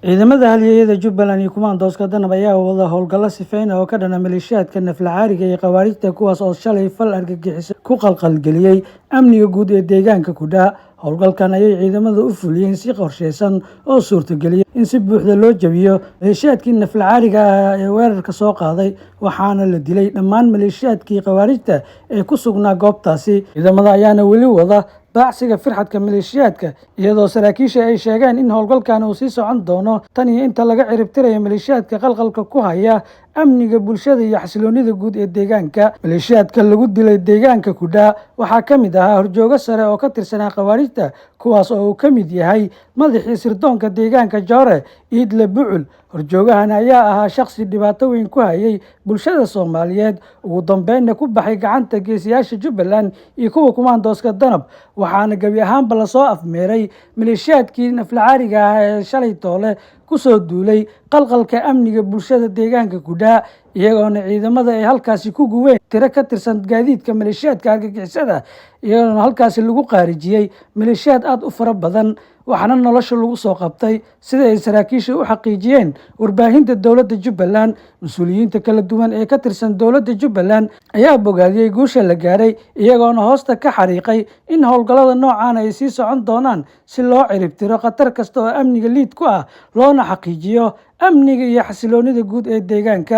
ciidamada halyeeyada Jubbaland iyo kumaandooska danab ayaa wada howlgallo sifeyn oo ka dhana maleeshiyaadka naflacaariga iyo khawaarijta kuwaas oo shalay fal argagixis ku qalqalgeliyay amniga guud ee deegaanka Kudha. Howlgalkan ayay ciidamada u fuliyeen si qorsheysan oo suurtageliyay in si buuxda loo jabiyo maleeshiyaadkii naflacaariga ah ee weerarka soo qaaday, waxaana la dilay dhammaan maleeshiyaadkii khawaarijta ee ku sugnaa goobtaasi. Ciidamada ayaana weli wada baacsiga firxadka maleeshiyaadka, iyadoo saraakiisha ay sheegeen in howlgalkan uu sii socon doono tan iyo inta laga ciribtirayo maleeshiyaadka qalqalka ku haya amniga bulshada iyo xasiloonida guud ee deegaanka. Maleeshiyaadka lagu dilay deegaanka Kudha waxaa ka mid ahaa horjooge sare oo ka tirsanaa khawaarijta, kuwaas oo uu ka mid yahay madaxii sirdoonka deegaanka Joore Iidle Bucul. Horjoogahan ayaa ahaa shakhsi dhibaato weyn ku hayay bulshada Soomaaliyeed, ugu dambeynna ku baxay gacanta geesiyaasha Jubbaland iyo kuwa kumaandooska danab, waxaana gebi ahaanba lasoo afmeeray maleeshiyaadkii naflacaariga ah ee shalay toole kusoo duulay qalqalka amniga bulshada deegaanka Kudha, iyagoona ciidamada ay halkaasi ku guween tiro ka tirsan gaadiidka maleeshiyaadka argagixisada, iyagoona halkaasi lagu qaarijiyay maleeshiyaad aad u fara badan, waxaana nolosha lagu soo qabtay sida ay saraakiisha u xaqiijiyeen warbaahinta dowladda Jubbaland. Mas-uuliyiinta kala duwan ee ka tirsan dowladda Jubbaland ayaa bogaadiyey guusha la gaaray, iyagoona hoosta ka xariiqay in howlgallada noocan ay sii socon doonaan si loo ciribtiro khatar kasta oo amniga liid ku ah, loona xaqiijiyo amniga iyo xasiloonida guud ee deegaanka.